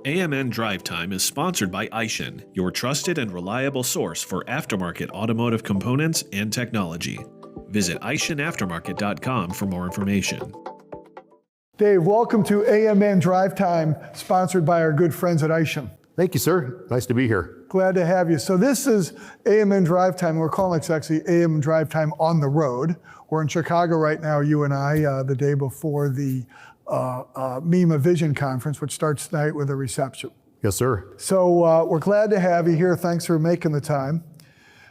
AMN DriveTime is sponsored by Aishin, your trusted and reliable source for aftermarket automotive components and technology. Visit AishinAftermarket.com for more information. Dave, welcome to AMN DriveTime, sponsored by our good friends at Aishin. Thank you, sir. Nice to be here. Glad to have you. So this is AMN DriveTime. We're calling it actually AMN DriveTime on the road. We're in Chicago right now, you and I, the day before the MEMA Vision Conference, which starts tonight with a reception. Yes, sir. So we're glad to have you here. Thanks for making the time.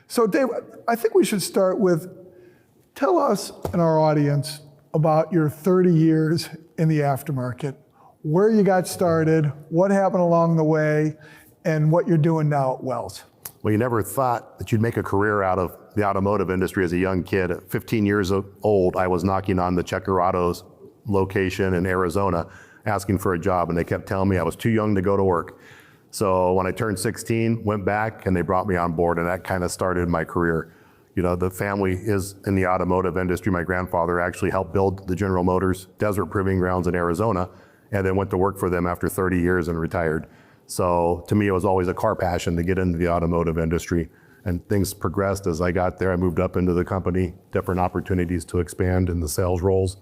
So Dave, I think we should start with, tell us and our audience about your 30 years in the aftermarket, where you got started, what happened along the way, and what you're doing now at Wells. Well, you never thought that you'd make a career out of the automotive industry as a young kid. At 15 years old, I was knocking on the Checker Autos location in Arizona, asking for a job, and they kept telling me I was too young to go to work. So when I turned 16, went back, and they brought me on board, and that kind of started my career. You know, the family is in the automotive industry. My grandfather actually helped build the General Motors Desert Proving Grounds in Arizona, and then went to work for them after 30 years and retired. So to me, it was always a car passion to get into the automotive industry. And things progressed as I got there. I moved up into the company, different opportunities to expand in the sales roles.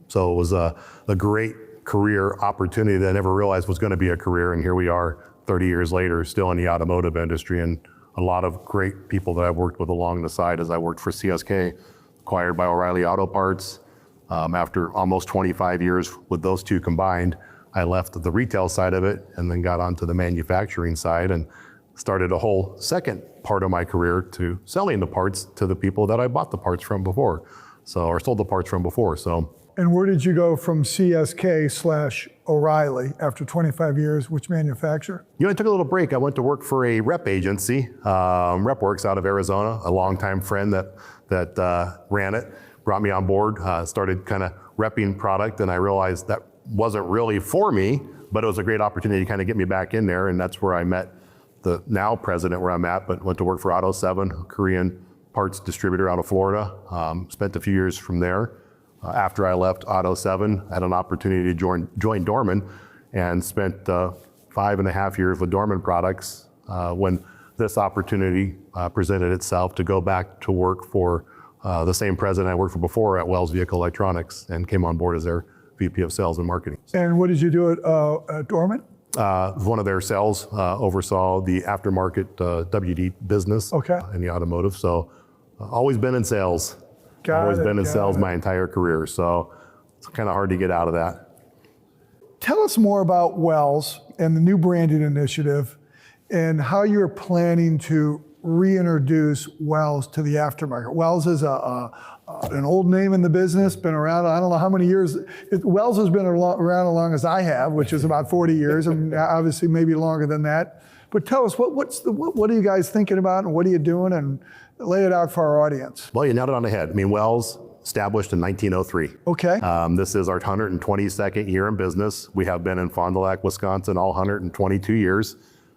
So it was a great career opportunity that I never realized was going to be a career. And here we are 30 years later, still in the automotive industry, and a lot of great people that I've worked with along the side as I worked for CSK, acquired by O'Reilly Auto Parts. After almost 25 years with those two combined, I left the retail side of it and then got onto the manufacturing side and started a whole second part of my career to selling the parts to the people that I bought the parts from before, or sold the parts from before. And where did you go from CSK/O'Reilly after 25 years? Which manufacturer? You know, I took a little break. I went to work for a rep agency, RepWorks out of Arizona. A longtime friend that ran it brought me on board, started kind of repping product, and I realized that wasn't really for me, but it was a great opportunity to kind of get me back in there, and that's where I met the now president where I'm at, but went to work for Auto 7, a Korean parts distributor out of Florida. Spent a few years from there. After I left Auto 7, I had an opportunity to join Dorman and spent 5.5 years with Dorman Products when this opportunity presented itself to go back to work for the same president I worked for before at Wells Vehicle Electronics, and came on board as their VP of Sales and Marketing. And what did you do at Dorman? One of their sales, oversaw the aftermarket WD business in the automotive. So always been in sales. Always been in sales my entire career. So it's kind of hard to get out of that. Tell us more about Wells and the new branding initiative and how you're planning to reintroduce Wells to the aftermarket. Wells is an old name in the business, been around, I don't know how many years. Wells has been around as long as I have, which is about 40 years, and obviously maybe longer than that. But tell us, what are you guys thinking about, and what are you doing, and lay it out for our audience. Well, you nailed it on the head. I mean, Wells, established in 1903. Okay. This is our 122nd year in business. We have been in Fond du Lac, Wisconsin, all 122 years.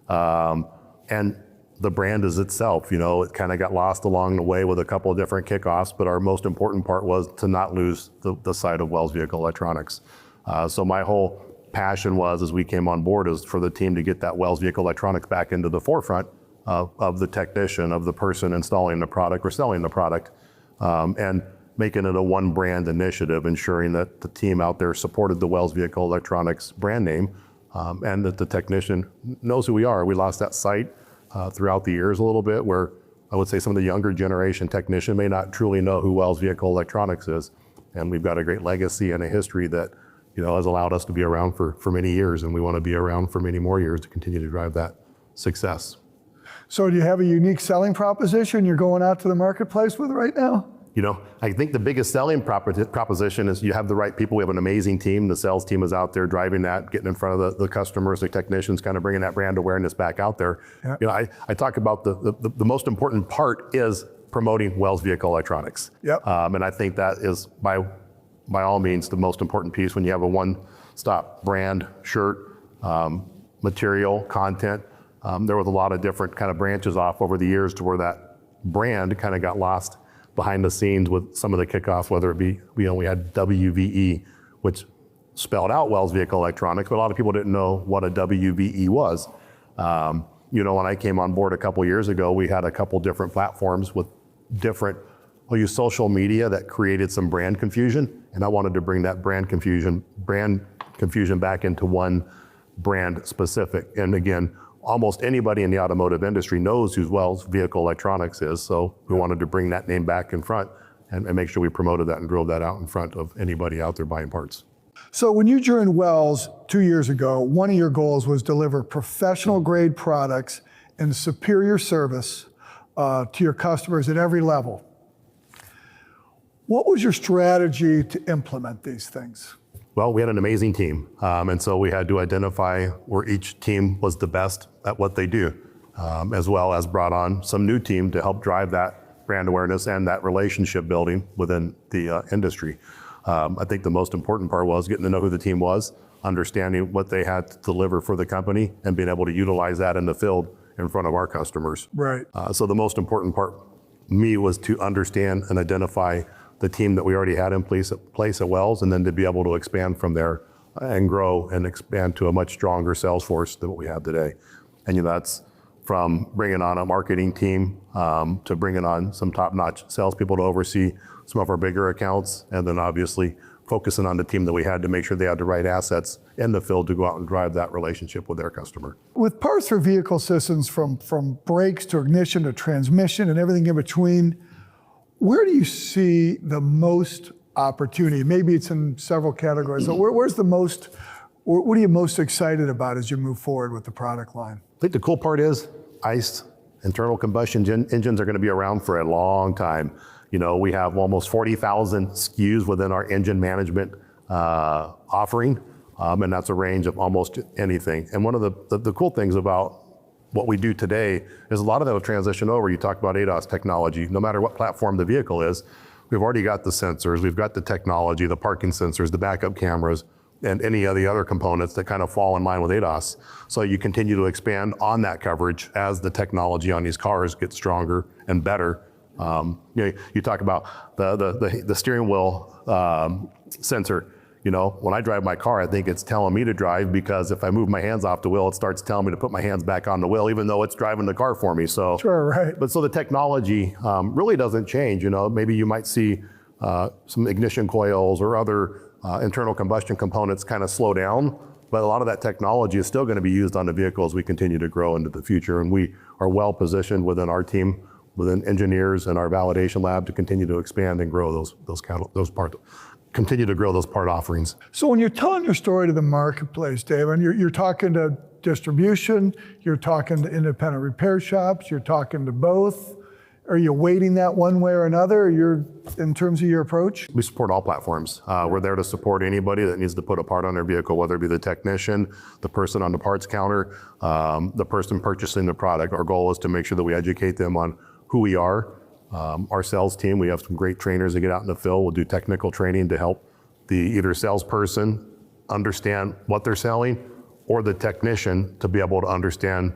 And the brand is itself, you know, it kind of got lost along the way with a couple of different kickoffs, but our most important part was to not lose the sight of Wells Vehicle Electronics. So my whole passion was, as we came on board, is for the team to get that Wells Vehicle Electronics back into the forefront of the technician, of the person installing the product or selling the product, and making it a one brand initiative, ensuring that the team out there supported the Wells Vehicle Electronics brand name, and that the technician knows who we are. We lost that sight throughout the years a little bit, where I would say some of the younger generation technician may not truly know who Wells Vehicle Electronics is. And we've got a great legacy and a history that, you know, has allowed us to be around for many years, and we want to be around for many more years to continue to drive that success. So do you have a unique selling proposition you're going out to the marketplace with right now? You know, I think the biggest selling proposition is you have the right people. We have an amazing team. The sales team is out there driving that, getting in front of the customers, the technicians, kind of bringing that brand awareness back out there. Yeah. You know, I talk about the most important part is promoting Wells Vehicle Electronics. Yep. And I think that is by all means the most important piece when you have a one-stop brand, shirt, material, content. There was a lot of different kind of branches off over the years to where that brand kind of got lost behind the scenes with some of the kickoffs, whether it be, you know, we had WVE, which spelled out Wells Vehicle Electronics, but a lot of people didn't know what a WVE was. When I came on board a couple years ago, we had a couple different platforms with different, we'll use social media that created some brand confusion, and I wanted to bring that brand confusion back into one brand specific. And again, almost anybody in the automotive industry knows who Wells Vehicle Electronics is, so we wanted to bring that name back in front and make sure we promoted that and drove that out in front of anybody out there buying parts. So when you joined Wells 2 years ago, one of your goals was deliver professional grade products and superior service to your customers at every level. What was your strategy to implement these things? Well, we had an amazing team, and so we had to identify where each team was the best at what they do, as well as brought on some new team to help drive that brand awareness and that relationship building within the industry. I think the most important part was getting to know who the team was, understanding what they had to deliver for the company, and being able to utilize that in the field in front of our customers. Right. So the most important part, me, was to understand and identify the team that we already had in place at Wells, and then to be able to expand from there and grow and expand to a much stronger sales force than what we have today. And that's from bringing on a marketing team to bringing on some top-notch salespeople to oversee some of our bigger accounts, and then obviously focusing on the team that we had to make sure they had the right assets in the field to go out and drive that relationship with their customer. With parts for vehicle systems, from brakes to ignition to transmission and everything in between, where do you see the most opportunity? Maybe it's in several categories. So where's the most, what are you most excited about as you move forward with the product line? I think the cool part is ICE, internal combustion engines, are going to be around for a long time. We have almost 40,000 SKUs within our engine management offering, and that's a range of almost anything. And one of the cool things about what we do today is a lot of that will transition over. You talk about ADAS technology. No matter what platform the vehicle is, we've already got the sensors, we've got the technology, the parking sensors, the backup cameras, and any of the other components that kind of fall in line with ADAS. So you continue to expand on that coverage as the technology on these cars gets stronger and better. You talk about the steering wheel sensor. When I drive my car, I think it's telling me to drive, because if I move my hands off the wheel, it starts telling me to put my hands back on the wheel, even though it's driving the car for me. So sure, right. But so the technology really doesn't change. Maybe you might see some ignition coils or other internal combustion components kind of slow down, but a lot of that technology is still going to be used on the vehicle as we continue to grow into the future. And we are well positioned within our team, within engineers and our validation lab, to continue to expand and grow those parts. Continue to grow those part offerings. So when you're telling your story to the marketplace, Dave, and you're talking to distribution, you're talking to independent repair shops, you're talking to both, are you weighting that one way or another, in terms of your approach? We support all platforms. We're there to support anybody that needs to put a part on their vehicle, whether it be the technician, the person on the parts counter, the person purchasing the product. Our goal is to make sure that we educate them on who we are. Our sales team, we have some great trainers that get out in the field. We'll do technical training to help the either salesperson understand what they're selling, or the technician to be able to understand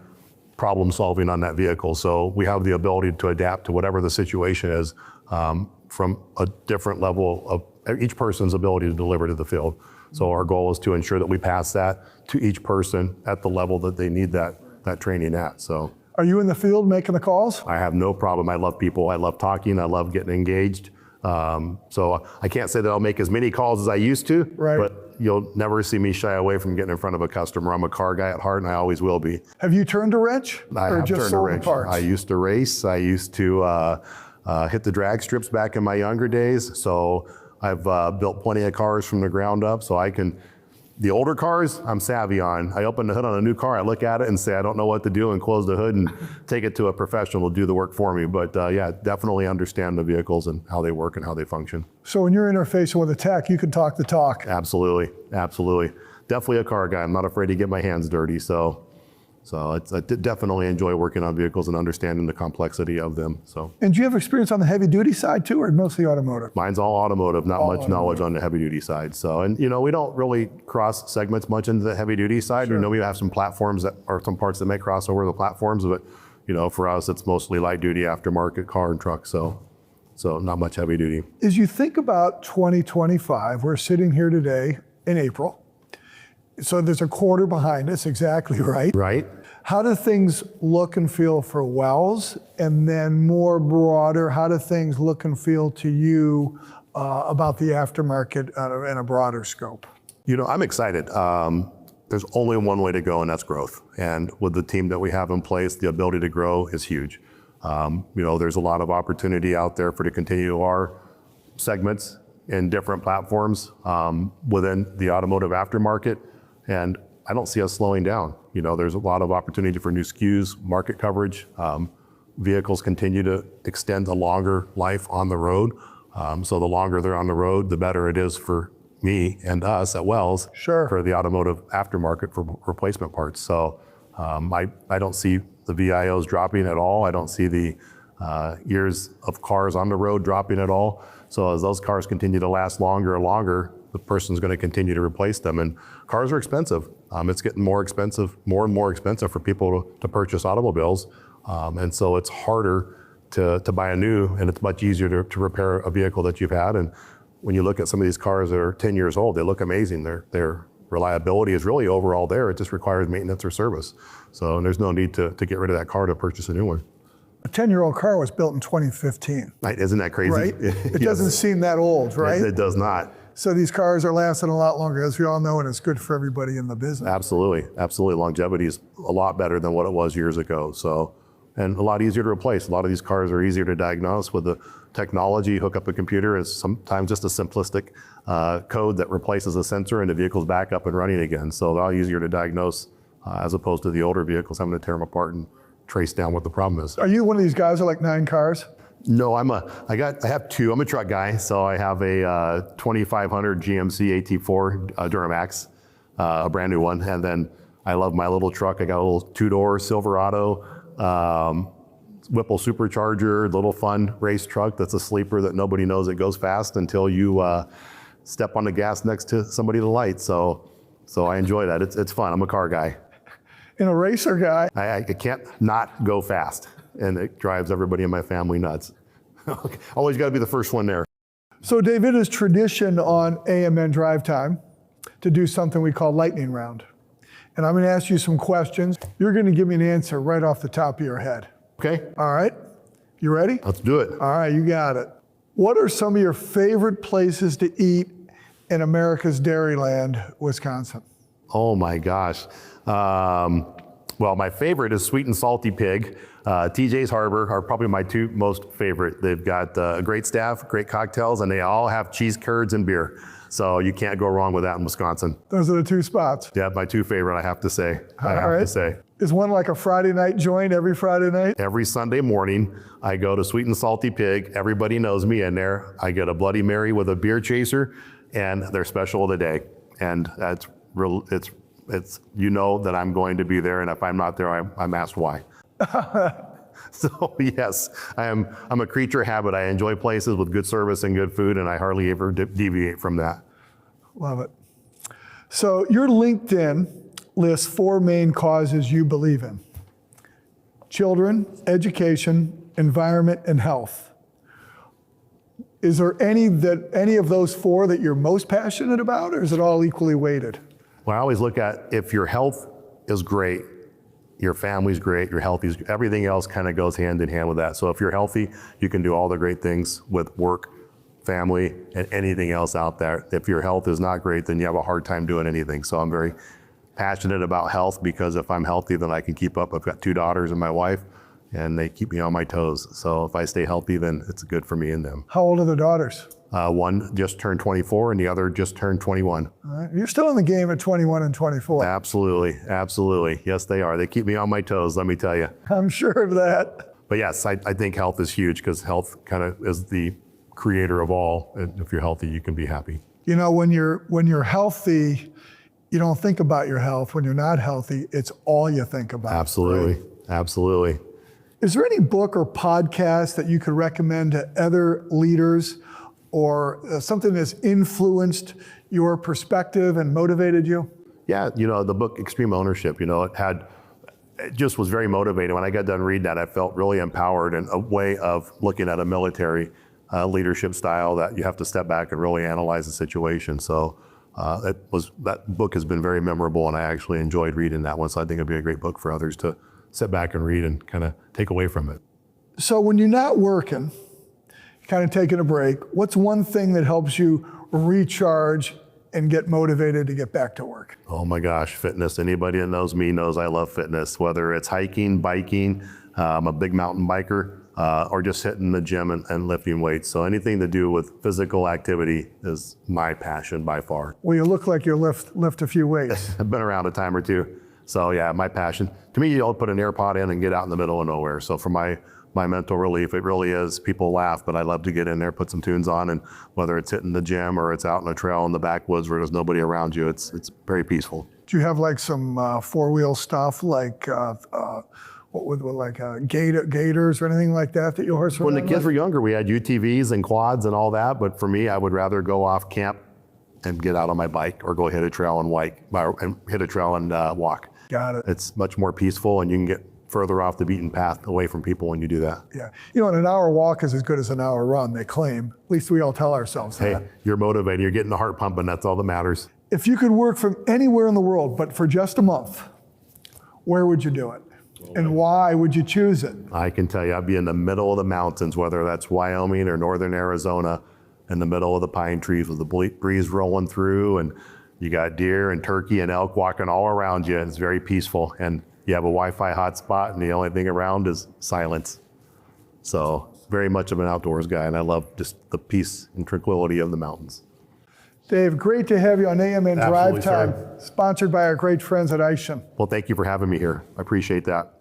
problem solving on that vehicle. So we have the ability to adapt to whatever the situation is, from a different level of each person's ability to deliver to the field. So our goal is to ensure that we pass that to each person at the level that they need that training at. So. Are you in the field making the calls? I have no problem. I love people. I love talking. I love getting engaged. So I can't say that I'll make as many calls as I used to, right. But you'll never see me shy away from getting in front of a customer. I'm a car guy at heart, and I always will be. Have you turned a wrench? I have turned a wrench. I used to race. I used to hit the drag strips back in my younger days. So I've built plenty of cars from the ground up, so I can. The older cars, I'm savvy on. I open the hood on a new car, I look at it and say, I don't know what to do, and close the hood and take it to a professional to do the work for me. But yeah, definitely understand the vehicles and how they work and how they function. So when you're interfacing with a tech, you can talk the talk. Absolutely, absolutely. Definitely a car guy. I'm not afraid to get my hands dirty. So I definitely enjoy working on vehicles and understanding the complexity of them. So. And do you have experience on the heavy duty side too, or mostly automotive? Mine's all automotive, not much knowledge on the heavy duty side. So, and we don't really cross segments much into the heavy duty side. Sure. We have some platforms or some parts that may cross over the platforms, but for us, it's mostly light duty aftermarket car and truck. So not much heavy duty. As you think about 2025, we're sitting here today, in April. So there's a quarter behind us, exactly right. Right. How do things look and feel for Wells? And then more broader, how do things look and feel to you about the aftermarket in a broader scope? I'm excited. There's only one way to go, and that's growth. And with the team that we have in place, the ability to grow is huge. There's a lot of opportunity out there to continue our segments in different platforms within the automotive aftermarket. And I don't see us slowing down. There's a lot of opportunity for new SKUs, market coverage. Vehicles continue to extend a longer life on the road. So the longer they're on the road, the better it is for me and us at Wells for the automotive aftermarket for replacement parts. So I don't see the VIOs dropping at all. I don't see the years of cars on the road dropping at all. So as those cars continue to last longer and longer, the person's going to continue to replace them. And cars are expensive. It's getting more and more expensive for people to purchase automobiles. And so it's harder to buy a new, and it's much easier to repair a vehicle that you've had. And when you look at some of these cars that are 10 years old, they look amazing. Their reliability is really overall there. It just requires maintenance or service. So there's no need to get rid of that car to purchase a new one. A 10-year-old car was built in 2015. Right, isn't that crazy? Right? It doesn't seem that old, right? It does not. So these cars are lasting a lot longer, as we all know, and it's good for everybody in the business. Absolutely. Longevity is a lot better than what it was years ago. So, and a lot easier to replace. A lot of these cars are easier to diagnose with the technology. Hook up a computer. It's sometimes just a simplistic code that replaces a sensor, and the vehicle's back up and running again. So they're all easier to diagnose as opposed to the older vehicles having to tear them apart and trace down what the problem is. Are you one of these guys with like 9 cars? No, I have 2. I'm a truck guy, so I have a 2500 GMC AT4 Duramax, a brand new one, and then I love my little truck. I got a little 2-door Silverado, Whipple supercharger, little fun race truck that's a sleeper that nobody knows it goes fast until you step on the gas next to somebody at the light. So I enjoy that. It's fun. I'm a car guy. And a racer guy. I can't not go fast, and it drives everybody in my family nuts. Always got to be the first one there. So Dave, it is tradition on AMN Drive Time to do something we call lightning round. And I'm going to ask you some questions. You're going to give me an answer right off the top of your head. Okay. All right. You ready? Let's do it. All right, you got it. What are some of your favorite places to eat in America's Dairyland, Wisconsin? Oh my gosh. Well, my favorite is Sweet and Salty Pig. TJ's Harbor are probably my 2 most favorite. They've got a great staff, great cocktails, and they all have cheese curds and beer. So you can't go wrong with that in Wisconsin. Those are the 2 spots. Yeah, my 2 favorite, I have to say. Is one like a Friday night joint every Friday night? Every Sunday morning, I go to Sweet and Salty Pig. Everybody knows me in there. I get a Bloody Mary with a beer chaser and their special of the day. And that's real. It's that I'm going to be there, and if I'm not there, I'm asked why. So yes, I'm a creature of habit. I enjoy places with good service and good food, and I hardly ever deviate from that. Love it. So your LinkedIn lists 4 main causes you believe in: children, education, environment, and health. Is there any of those 4 that you're most passionate about, or is it all equally weighted? Well, I always look at, if your health is great, your family's great, your health is, everything else kind of goes hand in hand with that. So if you're healthy, you can do all the great things with work, family, and anything else out there. If your health is not great, then you have a hard time doing anything. So I'm very passionate about health, because if I'm healthy, then I can keep up. I've got 2 daughters and my wife, and they keep me on my toes. So if I stay healthy, then it's good for me and them. How old are the daughters? One just turned 24 and the other just turned 21. All right. You're still in the game at 21 and 24. Absolutely. Yes, they are. They keep me on my toes, let me tell you. I'm sure of that. But yes, I think health is huge, because health kind of is the creator of all. And if you're healthy, you can be happy. When you're healthy, you don't think about your health. When you're not healthy, it's all you think about. Absolutely. Is there any book or podcast that you could recommend to other leaders, or something that's influenced your perspective and motivated you? Yeah, the book Extreme Ownership, it just was very motivating. When I got done reading that, I felt really empowered, and a way of looking at a military leadership style that you have to step back and really analyze the situation. So That book has been very memorable, and I actually enjoyed reading that one. So I think it'd be a great book for others to sit back and read and kind of take away from it. So when you're not working, kind of taking a break, what's one thing that helps you recharge and get motivated to get back to work? Oh my gosh, fitness. Anybody that knows me knows I love fitness, whether it's hiking, biking, I'm a big mountain biker, or just hitting the gym and lifting weights. So anything to do with physical activity is my passion by far. Well, you look like you lift a few weights. I've been around a time or two. So yeah, my passion. To me, you don't put an AirPod in and get out in the middle of nowhere. So for my mental relief, it really is. People laugh, but I love to get in there, put some tunes on, and whether it's hitting the gym or it's out in a trail in the backwoods where there's nobody around you, it's very peaceful. Do you have like some four-wheel stuff like gators or anything like that you horse around When the kids were younger, we had UTVs and quads and all that, but for me, I would rather go off camp and get out on my bike or go hit a trail and walk. Got it. It's much more peaceful, and you can get further off the beaten path away from people when you do that. Yeah. You know, an hour walk is as good as an hour run, they claim. At least we all tell ourselves that. Hey, you're motivated. You're getting the heart pumping. That's all that matters. If you could work from anywhere in the world, but for just a month, where would you do it? And why would you choose it? I can tell you, I'd be in the middle of the mountains, whether that's Wyoming or northern Arizona, in the middle of the pine trees with the breeze rolling through, and you got deer and turkey and elk walking all around you, and it's very peaceful. And you have a Wi-Fi hotspot, and the only thing around is silence. So very much of an outdoors guy, and I love just the peace and tranquility of the mountains. Dave, great to have you on AM and Absolutely, DriveTime, sponsored by our great friends at Aishin. Well, thank you for having me here. I appreciate that.